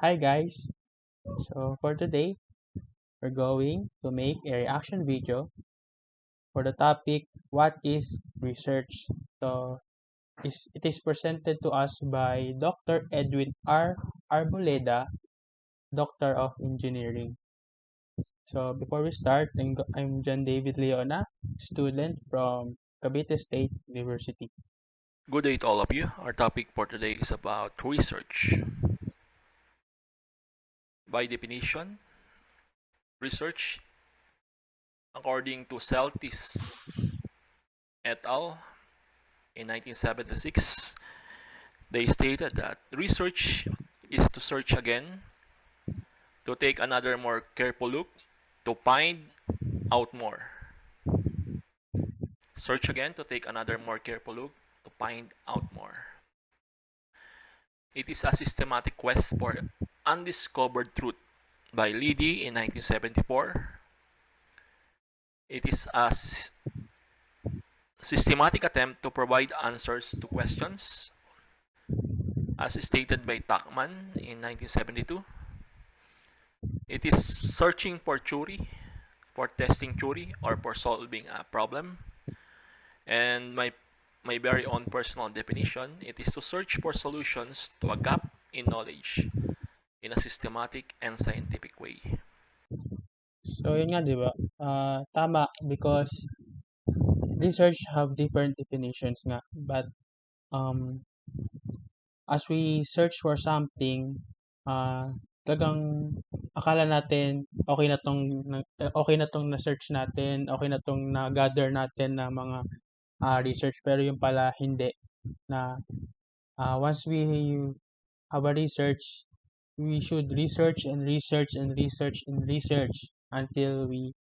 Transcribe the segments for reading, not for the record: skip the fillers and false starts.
Hi guys! So for today, we're going to make a reaction video for the topic what is research. So it is presented to us by Dr. Edwin R. Arboleda, Doctor of Engineering. So before we start, I'm John David Leona, student from Cavite State University. Good day to all of you. Our topic for today is about research. By definition, research, according to Celtis et al. In 1976, they stated that research is to search again, to take another more careful look, to find out more. Search again to take another more careful look, to find out more. It is a systematic quest for undiscovered truth by Liddy in 1974. It is a systematic attempt to provide answers to questions, as stated by Tuckman in 1972. It is searching for theory, for testing theory, or for solving a problem. And my very own personal definition, it is to search for solutions to a gap in knowledge in a systematic and scientific way. So yun nga, di ba? Tama because research have different definitions nga. But as we search for something, talagang akala natin okay na tong na-search natin, okay na tong na-gather natin na mga research, pero yung pala hindi na once we have a research, we should research and research and research and research until we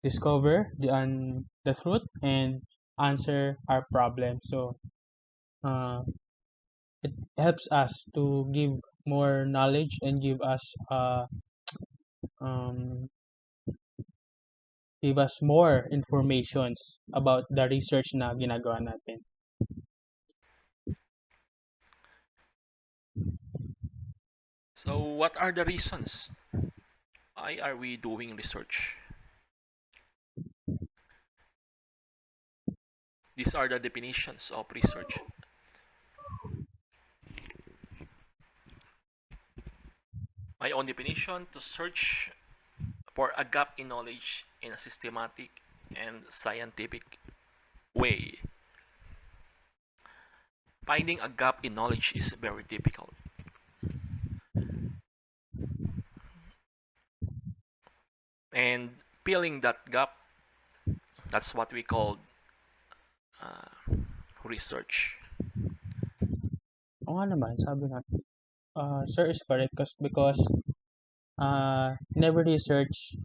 discover the truth and answer our problem. So it helps us to give more knowledge and um, give us more informations about the research na ginagawa natin. So, what are the reasons? Why are we doing research? These are the definitions of research. My own definition: to search for a gap in knowledge in a systematic and scientific way. Finding a gap in knowledge is very difficult. And filling that gap, that's what we call research. Oo nga naman, sabi nga, sir is correct because in every research,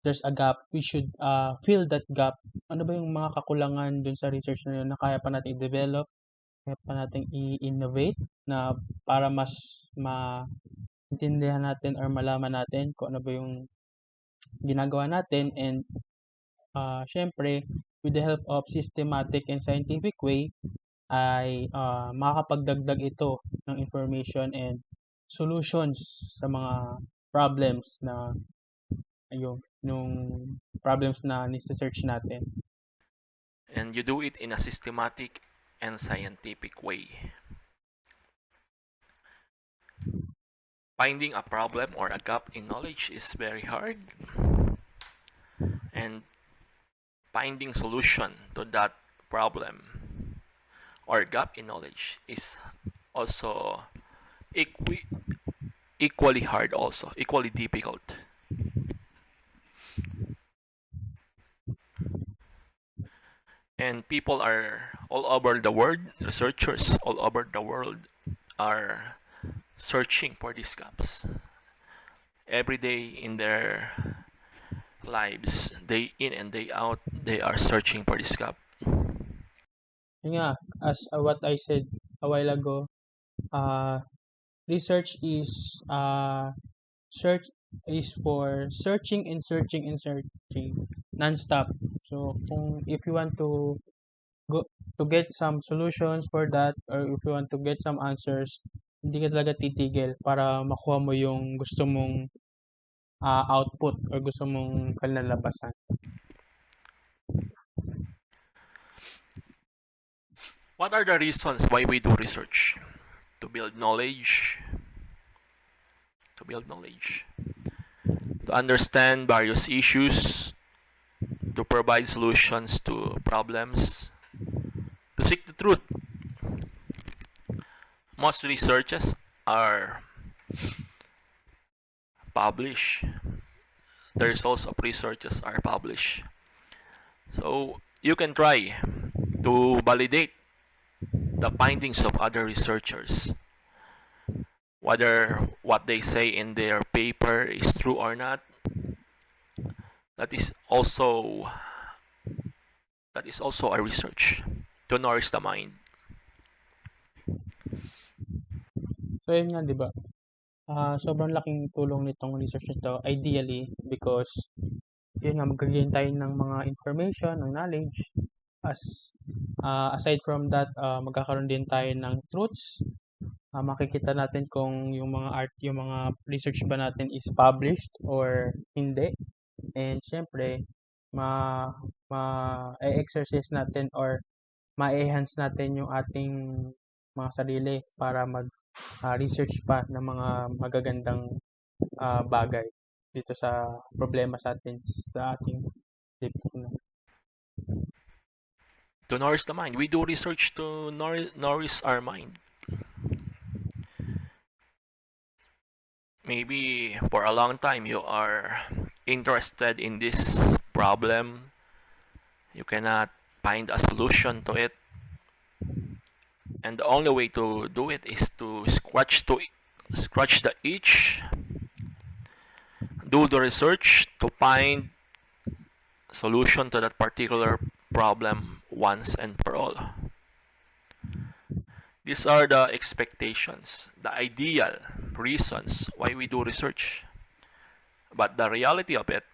there's a gap. We should fill that gap. Ano ba yung mga kakulangan dun sa research na yun na kaya pa natin i-develop, kaya pa natin i-innovate na para mas maintindihan natin or malaman natin kung ano ba yung ginagawa natin, and syempre with the help of systematic and scientific way ay makakapagdagdag ito ng information and solutions sa mga problems na nung problems na nise-search natin. And you do it in a systematic and scientific way. Finding a problem or a gap in knowledge is very hard, and finding solution to that problem or gap in knowledge is also equally hard, also equally difficult. And people are all over the world, researchers all over the world are searching for these gaps every day in their lives, day in and day out. They are searching for this gap. Yun nga, as what I said a while ago, research is search is for searching and searching and searching non-stop. So if you want to get some solutions for that, or if you want to get some answers, hindi ka talaga titigil para makuha mo yung gusto mong output or gusto mong kalalabasan. What are the reasons why we do research? To build knowledge, to build knowledge, to understand various issues, to provide solutions to problems, to seek the truth. Most researches are published. The results of researches are published. So you can try to validate the findings of other researchers, whether what they say in their paper is true or not. That is also a research to nourish the mind. So yun nga, 'di ba? Sobrang laking tulong nitong research na 'to ideally because yun nga magga-gain tayo ng mga information, ng knowledge. Aside from that, magkakaroon din tayo ng truths. Makikita natin kung yung mga research ba natin is published or hindi. And siyempre, ma ma-e-exercise natin or ma-enhance natin yung ating mga sarili para research pa ng mga magagandang bagay dito sa problema sa ating lipunan. To nourish the mind. We do research to nourish our mind. Maybe for a long time you are interested in this problem. You cannot find a solution to it. And the only way to do it is to scratch the itch, do the research to find solution to that particular problem once and for all. These are the expectations, the ideal reasons why we do research. But the reality of it,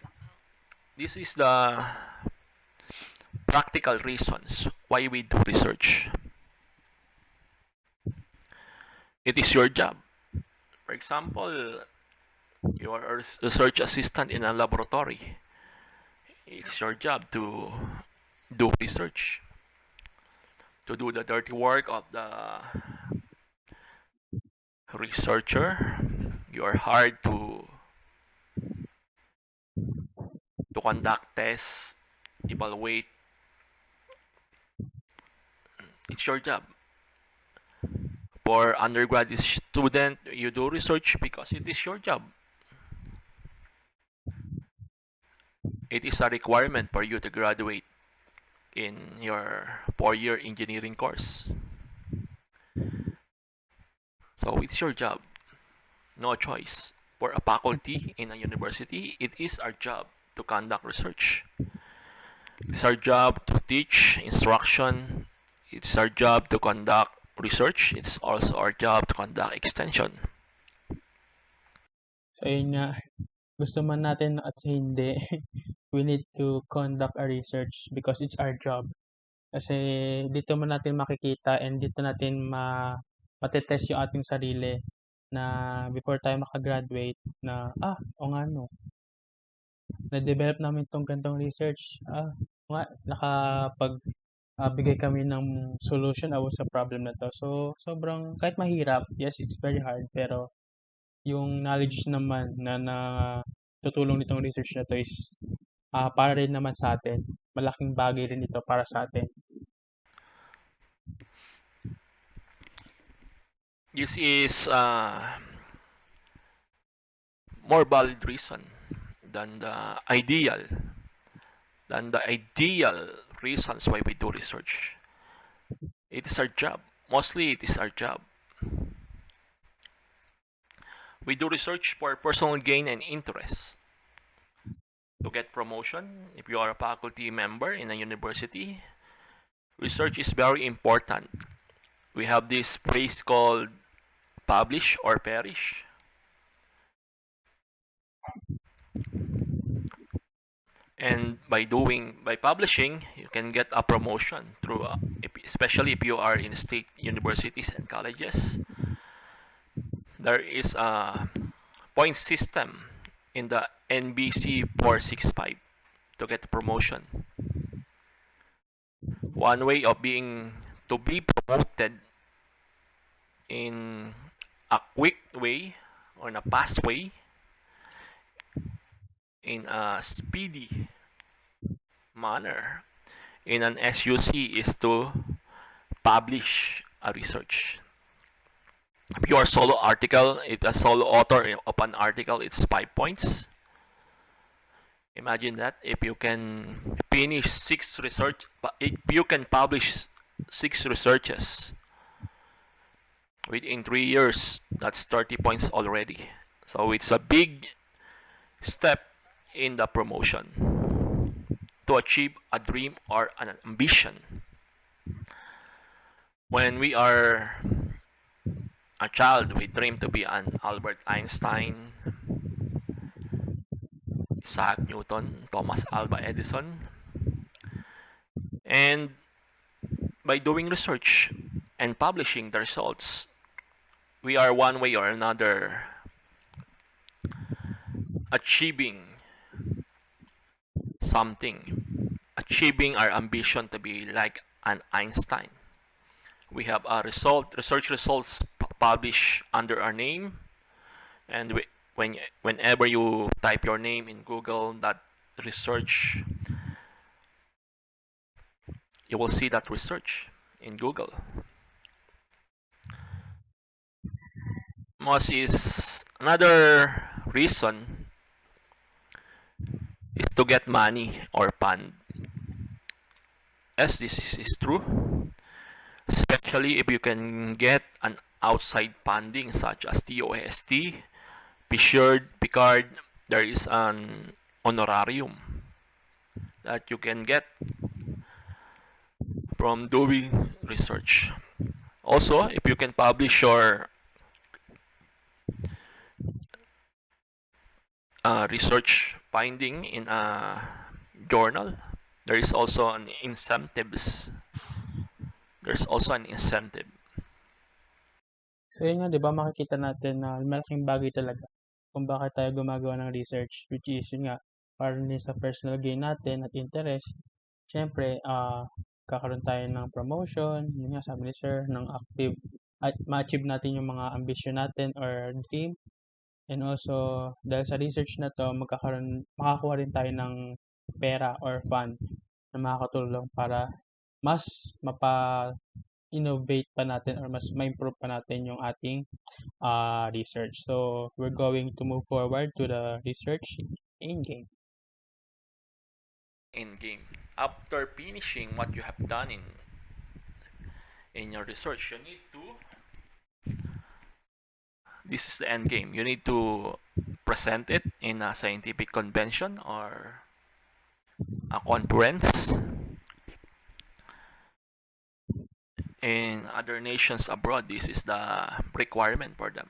this is the practical reasons why we do research. It is your job. For example, you are a research assistant in a laboratory. It's your job to do research, to do the dirty work of the researcher. You are hired to conduct tests, evaluate. It's your job. For undergraduate student, you do research because it is your job. It is a requirement for you to graduate in your 4-year engineering course. So it's your job. No choice. For a faculty in a university, it is our job to conduct research. It's our job to teach instruction. It's our job to conduct research. It's also our job to conduct extension. So yun nga, gusto man natin at hindi, we need to conduct a research because it's our job. Kasi dito man natin makikita and dito natin matetest yung ating sarili na before tayo makagraduate na, o nga no, na-develop namin tong gantong research. Nga, bigay kami ng solution sa problem na to. So, sobrang, kahit mahirap, yes, it's very hard, pero yung knowledge naman na tutulong nitong research na to is para rin naman sa atin. Malaking bagay rin ito para sa atin. This is more valid reason than the ideal reasons why we do research. It is our job. Mostly it is our job. We do research for personal gain and interest. To get promotion, if you are a faculty member in a university, research is very important. We have this phrase called publish or perish. And by publishing, you can get a promotion through, especially if you are in state universities and colleges. there is a point system in the NBC 465 to get promotion. One way of to be promoted in a quick way or in a fast way, in a speedy manner in an SUC is to publish a research. If you are solo article, if a solo author of an article, it's 5 points. Imagine that if you can finish if you can publish 6 researches within 3 years, that's 30 points already. So it's a big step in the promotion to achieve a dream or an ambition. When we are a child, we dream to be an Albert Einstein, Isaac Newton, Thomas Alva Edison. And by doing research and publishing the results, we are one way or another achieving something, achieving our ambition to be like an Einstein. We have a research results published under our name, and whenever you type your name in Google, that research, you will see that research in Google. Most is another reason is to get money or fund. As this is true, especially if you can get an outside funding such as TOST, Picard, there is an honorarium that you can get from doing research. Also, if you can publish your research finding in a journal, there is also an incentives. There's also an incentive. So yun nga, 'di ba makikita natin na malaking bagay talaga kung bakit tayo gumagawa ng research, which is yun nga, para din sa personal gain natin at interest. Siyempre, kakaroon tayo ng promotion, yun nga sabi ni sir, ng active at ma-achieve natin yung mga ambition natin or dream. And also, dahil sa research na to, makakuha rin tayo ng pera or fund na makakatulong para mas innovate pa natin or mas ma-improve pa natin yung ating research. So, we're going to move forward to the research in-game. In-game. After finishing what you have done in your research, you need to, this is the end game. You need to present it in a scientific convention or a conference in other nations abroad. This is the requirement for them,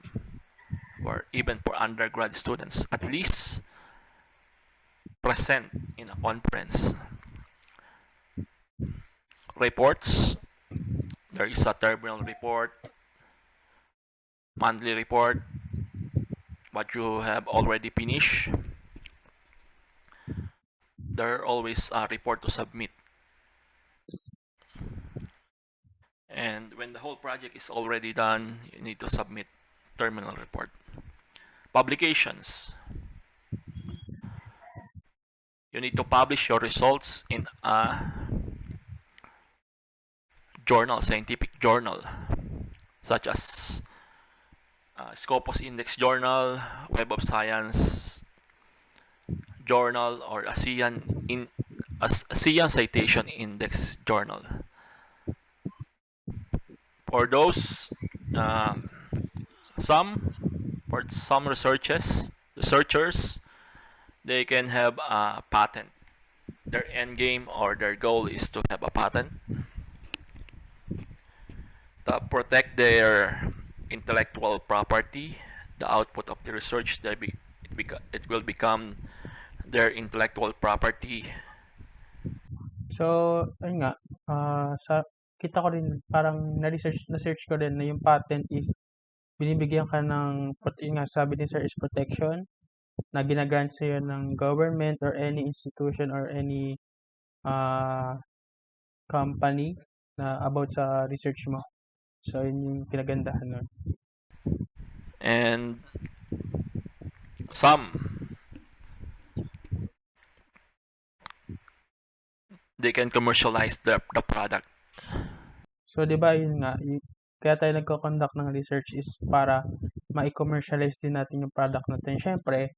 or even for undergrad students, at least present in a conference. Reports, there is a terminal report, monthly report, what you have already finished. There are always a report to submit. And when the whole project is already done, you need to submit terminal report. Publications. You need to publish your results in a journal, scientific journal, such as Scopus Index Journal, Web of Science Journal, or ASEAN Citation Index Journal. For those, for some researchers, they can have a patent. Their end game or their goal is to have a patent to protect their intellectual property, the output of the research. It will become their intellectual property. So, ayun nga, kita ko rin, parang na-search ko rin na yung patent is binibigyan ka ng, yun nga sabi ni sir is protection na ginagrant sa'yo ng government or any institution or any company na about sa research mo. So, yun yung kinagandahan nun. And some, they can commercialize the product. So, di ba yun nga, kaya tayo nagko-conduct ng research is para ma-commercialize din natin yung product natin. Siyempre,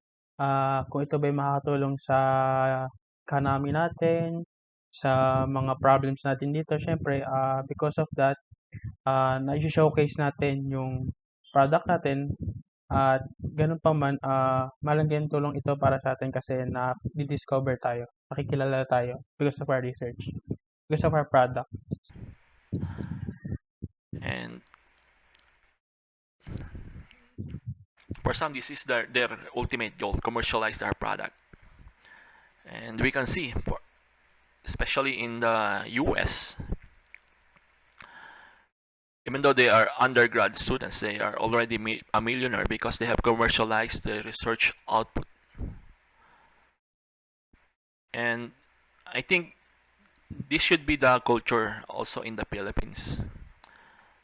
kung ito ba'y makakatulong sa economy natin, sa mga problems natin dito, siyempre, because of that, na-showcase natin yung product natin at ganun pa man, malaking tulong ito para sa atin kasi na-discover tayo, nakikilala tayo because of our research, because of our product. And for some, this is their ultimate goal, commercialize their product. And we can see, especially in the US, even though they are undergrad students, they are already a millionaire because they have commercialized the research output. And I think this should be the culture also in the Philippines.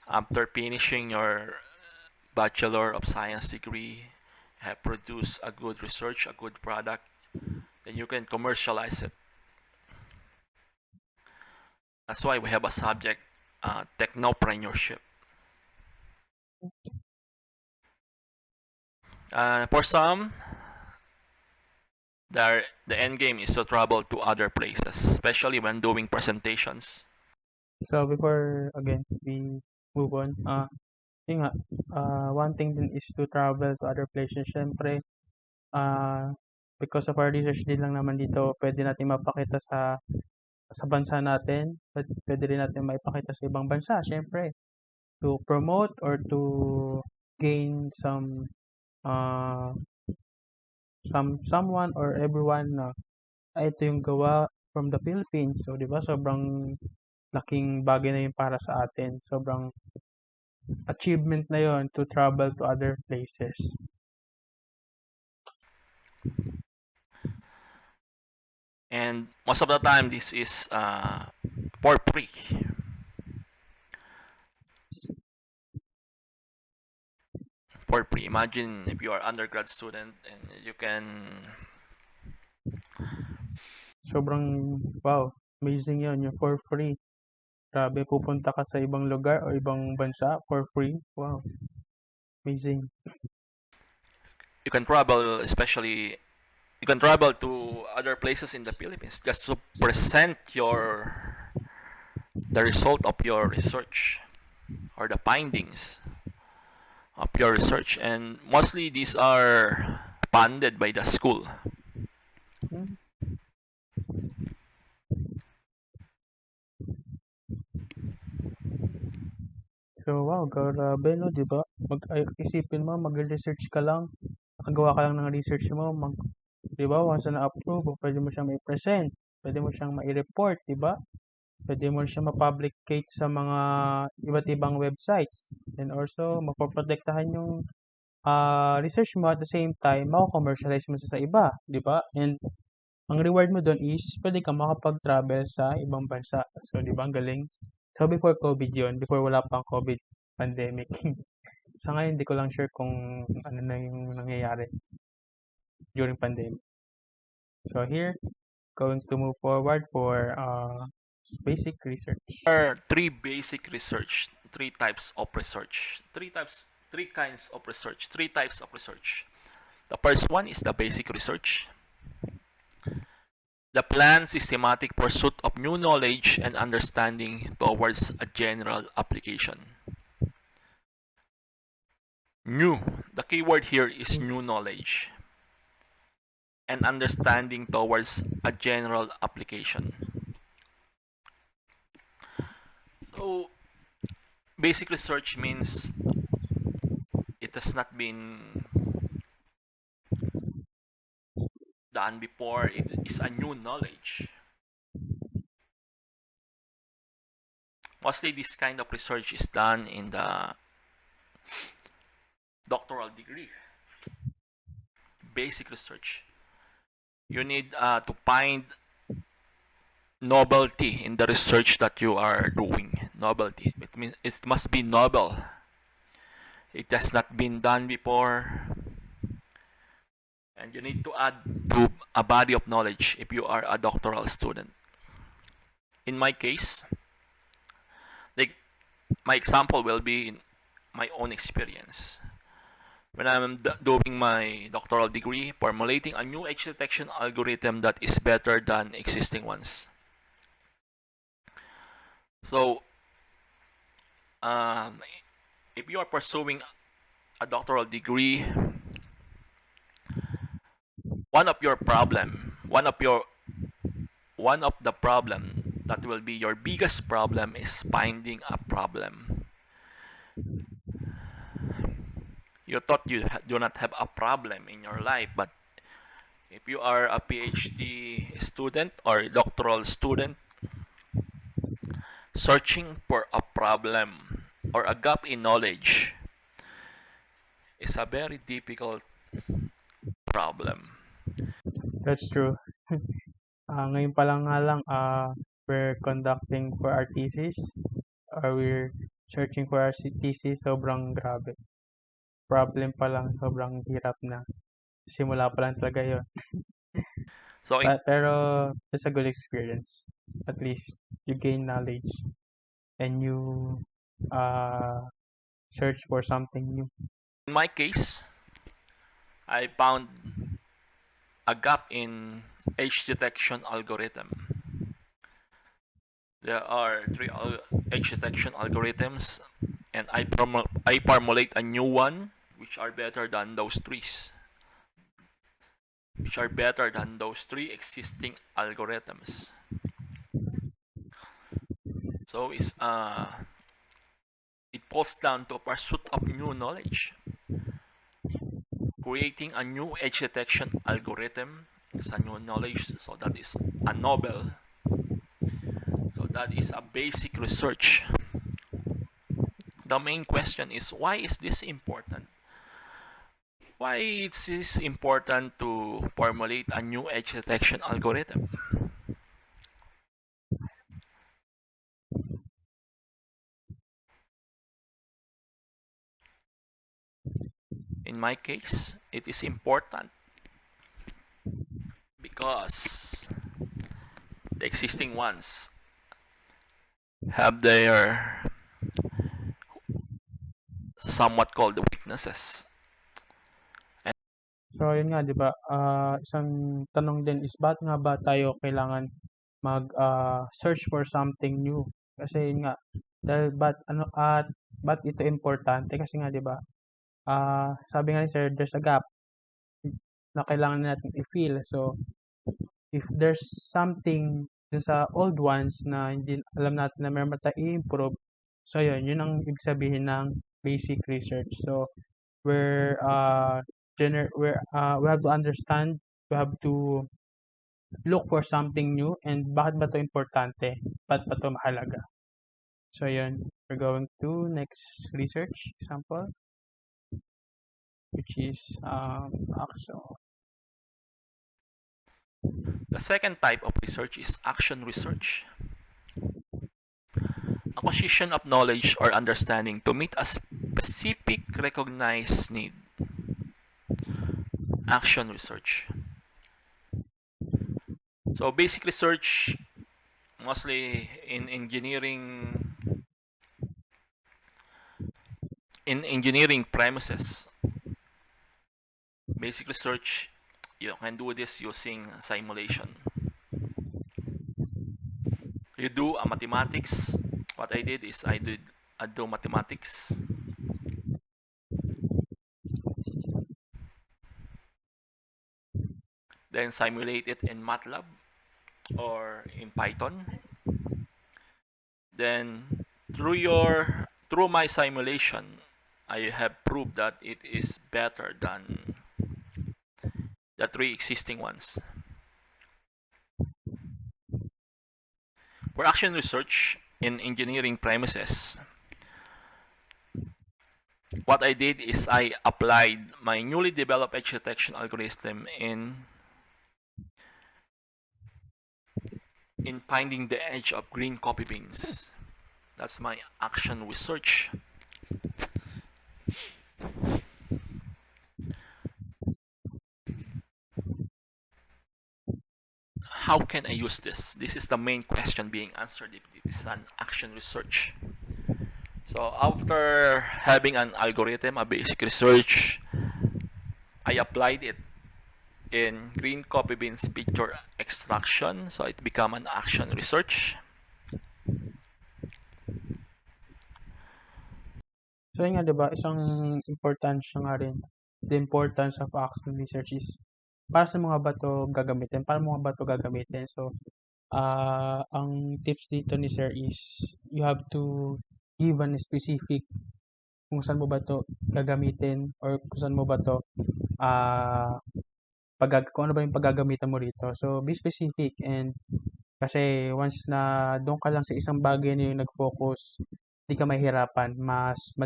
After finishing your Bachelor of Science degree, have produced a good research, a good product, then you can commercialize it. That's why we have a subject, technopreneurship. For some, the end game is to travel to other places, especially when doing presentations. So, before, again, we move on, yun nga, one thing din is to travel to other places. Siyempre, because of our research din lang naman dito, pwede natin mapakita sa bansa natin, pwede rin natin maipakita sa ibang bansa, siyempre, to promote or to gain someone or everyone na ito yung gawa from the Philippines. So, di ba, sobrang laking bagay na yun para sa atin. Sobrang achievement na yon to travel to other places. And most of the time, this is for free. For free. Imagine if you are undergrad student and you can. Sobrang, wow, amazing yun, yung for free. Grabe, pupunta ka sa ibang lugar o ibang bansa for free. Wow, amazing. You can travel, especially you can travel to other places in the Philippines just to present the result of your research or the findings of your research, and mostly these are funded by the school. So, wow, grabe, no, di ba? Isipin mo, mag-research ka lang, nakagawa ka lang ng research mo, di ba, once na approve, pwede mo siyang mai-present, pwede mo siyang mai-report, di ba? Pwede mo siyang ma-publicate sa mga iba't ibang websites. And also, mapoprotektahan yung research mo at the same time, mako-commercialize mo sa iba, di ba? And ang reward mo doon is pwede kang makapag-travel sa ibang bansa. So, di ba, ang galing? So, before COVID yon, before wala pang COVID pandemic. Sa ngayon, hindi ko lang sure kung ano na yung nangyayari during pandemic. So, here, going to move forward for basic research. There are three basic research, three types of research, three kinds of research, three types of research. The first one is the basic research. The planned systematic pursuit of new knowledge and understanding towards a general application. New. The keyword here is new knowledge and understanding towards a general application. So, basic research means it has not been done before. It is a new knowledge. Mostly this kind of research is done in the doctoral degree, basic research. You need to find novelty in the research that you are doing. Novelty. It means it must be novel. It has not been done before. And you need to add to a body of knowledge if you are a doctoral student. In my case, like my example will be in my own experience. When I'm doing my doctoral degree, formulating a new edge detection algorithm that is better than existing ones. So, um, if you are pursuing a doctoral degree, one of your problem, one of the problem that will be your biggest problem is finding a problem. You thought you do not have a problem in your life, but if you are a PhD student or doctoral student searching for a problem or a gap in knowledge is a very difficult problem. That's true. Ngayon pa lang nga lang, we're conducting for our thesis or we're searching for our thesis. Sobrang grabe. Problem pa lang, sobrang hirap na. Simula pa lang talaga yun. So in, Pero it's a good experience. At least you gain knowledge and you uh, search for something new. in my case, I found a gap in edge detection algorithm. There are three edge detection algorithms, and I formulate a new one which are better than those three existing algorithms. So it boils down to a pursuit of new knowledge. Creating a new edge detection algorithm is a new knowledge, so that is a novel. So that is a basic research. The main question is, why is this important? Why it is important to formulate a new edge detection algorithm? In my case, it is important because the existing ones have their somewhat called weaknesses. So, yun nga, di ba? Isang tanong din is, ba't nga ba tayo kailangan search for something new? Kasi yun nga, dahil ba't ito importante? Kasi nga, di ba? Sabi nga ni Sir, there's a gap na kailangan natin i-fill. So, if there's something dun sa old ones na hindi alam natin na meron tayong i-improve, so yun ang ibig sabihin ng basic research. So, we're we have to understand, we have to look for something new, and bakit ba to importante? Bakit ba to mahalaga? So yun, we're going to next research example, which is action. The second type of research is action research. Acquisition of knowledge or understanding to meet a specific recognized need. Action research. So basic research, mostly in engineering premises. Basic research, you can do this using simulation. You do a mathematics. What I did is I do mathematics. Then simulate it in MATLAB or in Python. Then through my simulation, I have proved that it is better than the three existing ones. For action research in engineering premises, what I did is I applied my newly developed edge detection algorithm in finding the edge of green coffee beans. That's my action research. How can I use this? This is the main question being answered if this is an action research. So after having an algorithm, a basic research, I applied it in green coffee beans picture extraction. So it became an action research. So yun nga 'di ba, isang importansya nga rin, the importance of action research is para sa mga ba 'to gagamitin, paano mo nga ba 'to gagamitin. So, ang tips dito ni sir is you have to give an specific kung saan mo ba 'to gagamitin or kung saan mo ba 'to, ah, kung ano ba yung paggagamitan mo rito. So, be specific and kasi once na do'n ka lang sa isang bagay na yung nag-focus, 'di ka mahihirapan, mas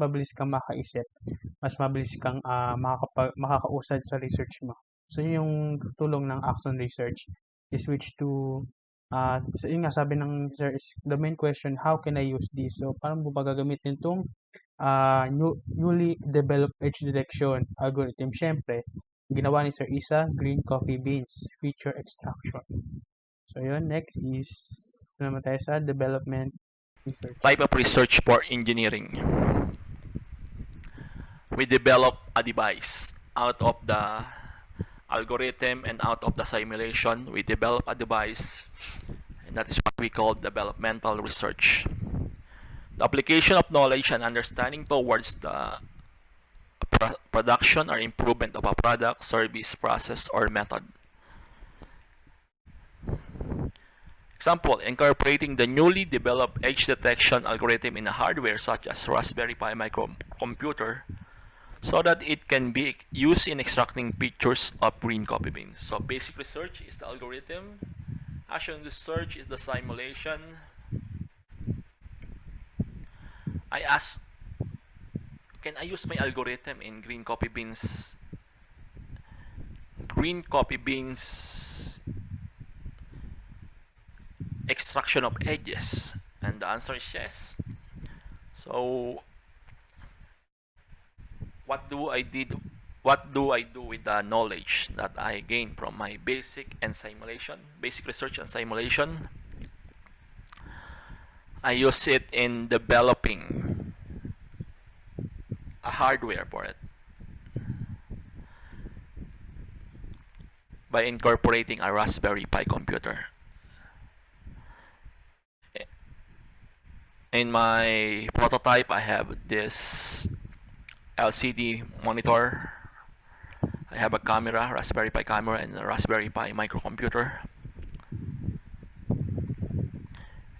mabilis kang makaisip, mas mabilis kang, makakausad sa research mo. So yun yung tulong ng action research, is which to, so yun nga sabi ng sir is the main question, how can I use this? So paano mo ba gagamitin 'tong, newly developed edge detection algorithm? Siyempre, ginawa ni sir is green coffee beans feature extraction. So yun, next is naman tayo sa development research. Type of research for engineering. We develop a device out of the algorithm and out of the simulation. We develop a device, and that is what we call developmental research. The application of knowledge and understanding towards the production or improvement of a product, service, process, or method. Example, incorporating the newly developed edge detection algorithm in a hardware such as Raspberry Pi microcomputer so that it can be used in extracting pictures of green coffee beans. So basic research is the algorithm, action research is the simulation. I ask, can I use my algorithm in green coffee beans extraction of edges? And the answer is yes. So what do I do with the knowledge that I gained from my basic research and simulation? I use it in developing a hardware for it by incorporating a Raspberry Pi computer. In my prototype, I have this LCD monitor. I have a camera, Raspberry Pi camera, and a Raspberry Pi microcomputer.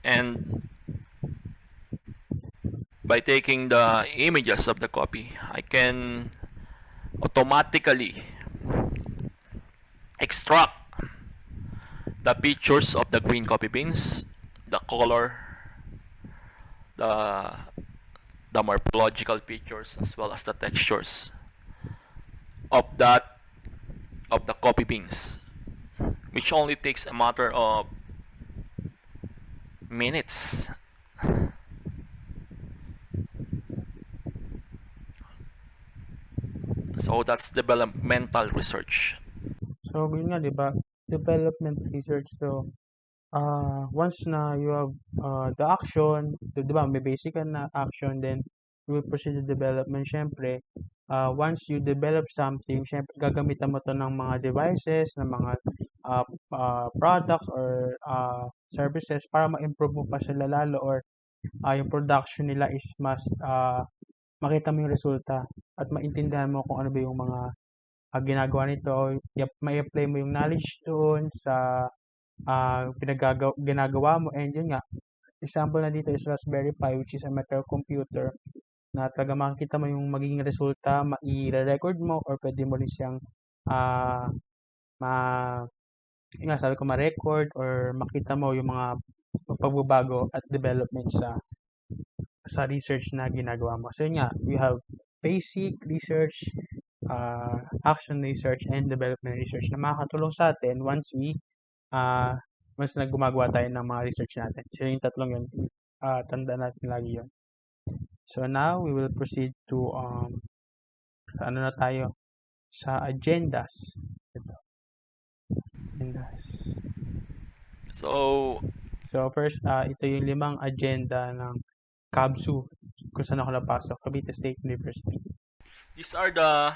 And by taking the images of the copy, I can automatically extract the pictures of the green coffee beans, the color, the morphological features, as well as the textures of the coffee beans, which only takes a matter of minutes. So that's developmental research. So yun nga 'di ba, development research. So once na you have the action, 'di ba may basic ka na action, then you will proceed to development. Siyempre, once you develop something, siyempre gagamitan mo 'to ng mga devices, ng mga products or services para ma-improve mo pa sila lalo, or yung production nila is mas makita mo yung resulta at maintindihan mo kung ano ba yung mga ginagawa nito. May-apply mo yung knowledge doon sa ginagawa mo, and yun nga, example na dito is Raspberry Pi, which is a microcomputer na talaga makikita mo yung magiging resulta, i-record mo, or pwede mo rin siyang ah, ma yun nga sabi ko, ma-record or makita mo yung mga pagbabago at development sa sa research na ginagawa mo. So yun nga, we have basic research, action research, and development research na makakatulong sa atin uh, once na gumagawa tayo ng mga research natin. So yung tatlong yun, tanda natin lagi yun. So now, we will proceed to, sa ano na tayo, sa agendas. Ito. Agendas. So first, ito yung 5 agenda ng CvSU kung saan ako napasok, Cavite State University. These are the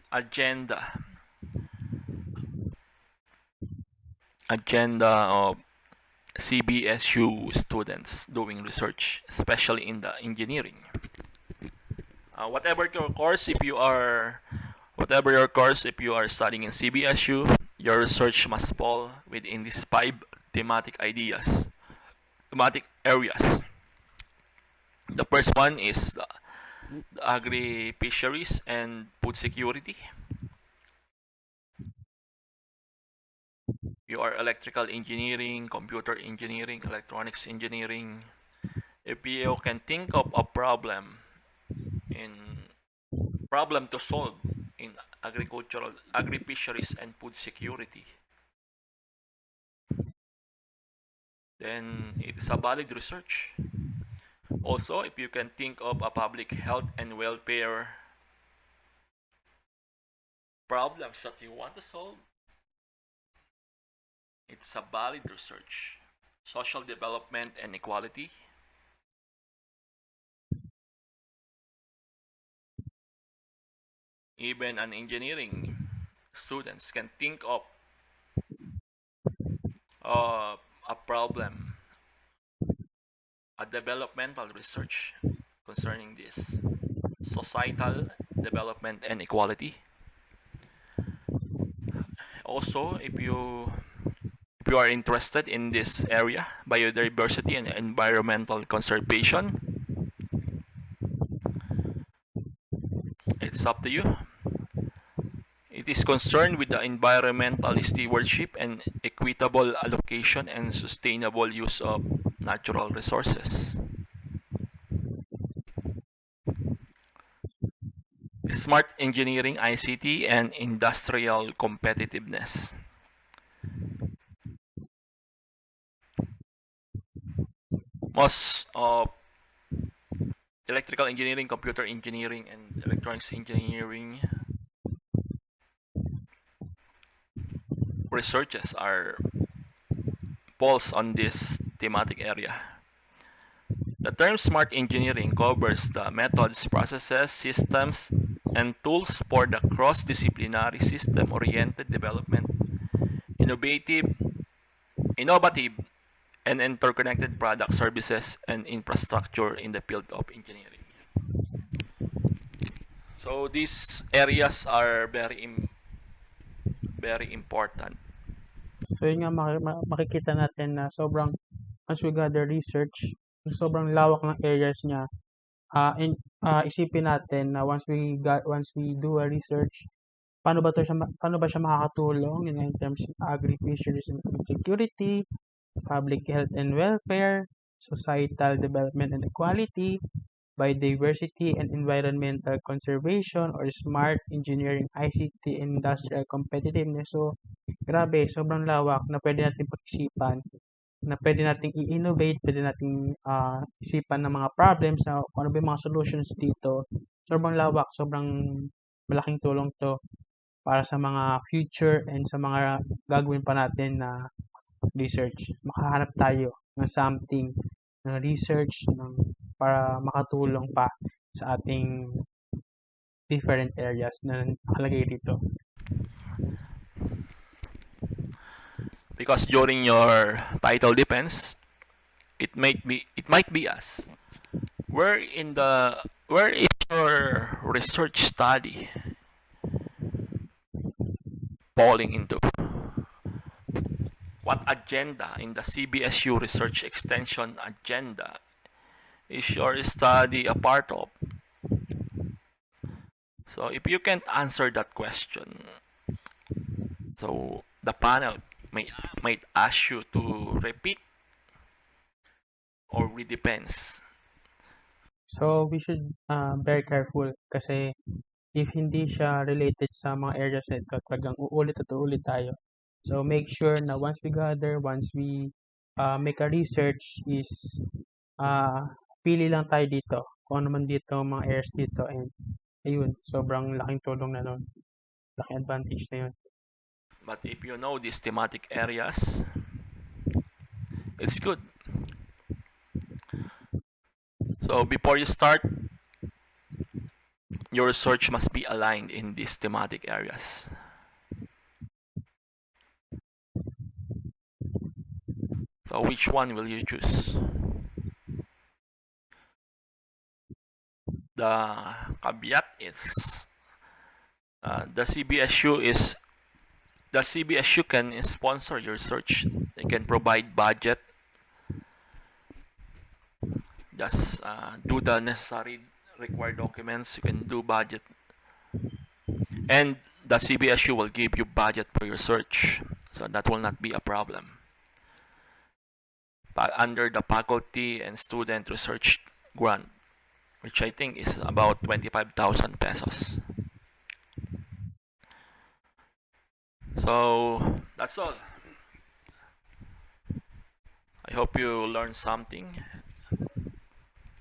agenda of CvSU students doing research, especially in the engineering. Whatever your course, if you are studying in CvSU, your research must fall within these 5 thematic areas. The first one is the agri-fisheries and food security. You are electrical engineering, computer engineering, electronics engineering. If you can think of a problem to solve in agri-fisheries and food security, then it is a valid research. Also, if you can think of a public health and welfare problems that you want to solve, it's a valid research. Social development and equality. Even an engineering students can think of a problem, a developmental research concerning this. Societal development and equality. Also, if you are interested in this area, biodiversity and environmental conservation, it's up to you. It is concerned with the environmental stewardship and equitable allocation and sustainable use of natural resources. Smart engineering, ICT, and industrial competitiveness. Most of electrical engineering, computer engineering, and electronics engineering researches are falls on this thematic area. The term smart engineering covers the methods, processes, systems, and tools for the cross-disciplinary system-oriented development, innovative, and interconnected product services and infrastructure in the field of engineering. So these areas are very important. So yun nga, makikita natin na sobrang, as we gather research, sobrang lawak ng areas niya. Isipin natin na once we do a research, paano ba siya makakatulong in terms of agri-fisheries and food security, public health and welfare, societal development and equality, biodiversity and environmental conservation, or smart engineering, ICT, and industrial competitiveness. So, grabe, sobrang lawak na pwede natin pag-isipan, na pwede nating i-innovate, pwede nating isipan ng mga problems na kung ano ba yung mga solutions dito. Sobrang lawak, sobrang malaking tulong to para sa mga future and sa mga gagawin pa natin na research. Makahanap tayo ng something, ng research, para makatulong pa sa ating different areas na nakalagay dito. Because during your title defense, it might be as where is your research study falling into? What agenda in the CvSU research extension agenda is your study a part of? So if you can't answer that question, so the panel might ask you to repeat or redefense So, we should very careful kasi if hindi siya related sa mga areas na ito, talagang uulit at uulit tayo. So, make sure na once we gather, once we make a research is pili lang tayo dito. Kung ano man dito, mga areas dito. And ayun, sobrang laking tulong na nun. Laking advantage na yun. But if you know these thematic areas, it's good. So before you start, your research must be aligned in these thematic areas. So which one will you choose? The caveat is the CBSU can sponsor your research. They can provide budget. Just do the necessary required documents. You can do budget, and the CBSU will give you budget for your search, so that will not be a problem. But under the faculty and student research grant, which I think is about 25,000 pesos. So that's all. I hope you learned something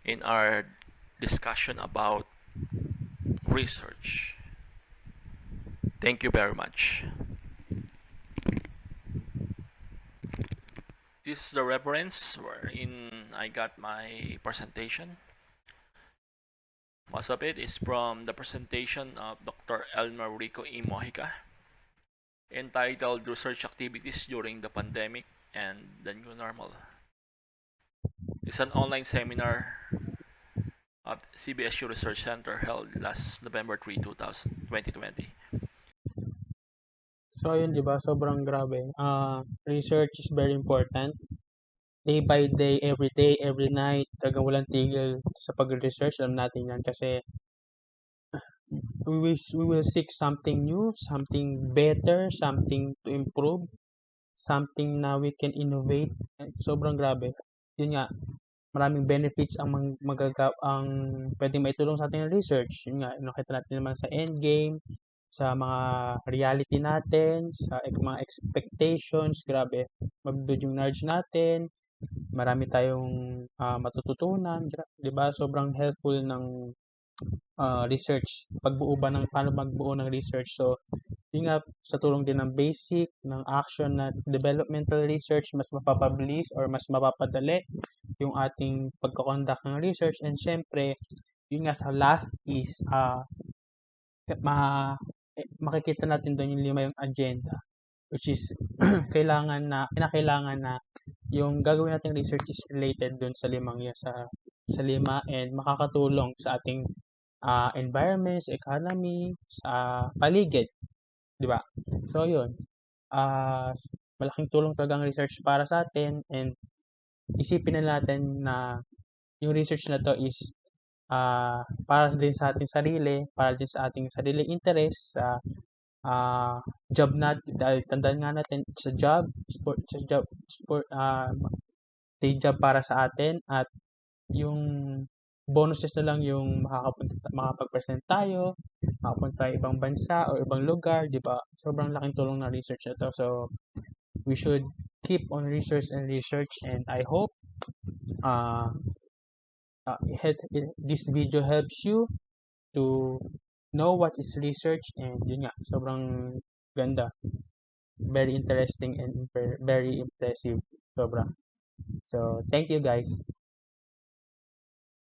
in our discussion about research. Thank you very much. This is the reference wherein I got my presentation. Most of it is from the presentation of Dr. Elmer Rico E. Mojica, entitled Research Activities During the Pandemic and the New Normal. It's an online seminar of CvSU Research Center held last November 3, 2020. So, ayun, di ba? Sobrang grabe. Research is very important. Day by day, every night, talagang walang tigil sa pag-research. Alam natin yan kasi we will seek something new, something better, something to improve, something na we can innovate. Sobrang grabe. Yun nga, maraming benefits ang ang pwedeng maitulong sa ating research. Yun nga, nakita natin naman sa endgame, sa mga reality natin, sa mga expectations, grabe. Mabibuild yung knowledge natin, marami tayong matututunan, 'di ba? Sobrang helpful ng research. Pagbuo ba ng paano magbuo ng research. So, yun nga, sa tulong din ng basic, ng action na developmental research, mas mapapabilis or mas mapapadali yung ating pagkakonduct ng research. And syempre, yun nga sa last is makikita natin doon yung 5 yung agenda, which is kinakailangan na yung gagawin nating research is related doon sa 5 yan, sa 5, and makakatulong sa ating environment, sa economy, sa paligid, di ba? So yun, malaking tulong talaga ang research para sa atin, and isipin na natin na yung research na to is para din sa ating sarili, para din sa ating sariling interest, sa job natin, dahil tandaan nga natin, sa job, day job para sa atin, at yung bonuses na lang yung makapag-present tayo, makapunta tayo ibang bansa o ibang lugar, di ba? Sobrang laking tulong ng research na to. So, we should keep on research, and I hope this video helps you to know what is research, and yun nga, sobrang ganda. Very interesting and very impressive. Sobra. So, thank you guys.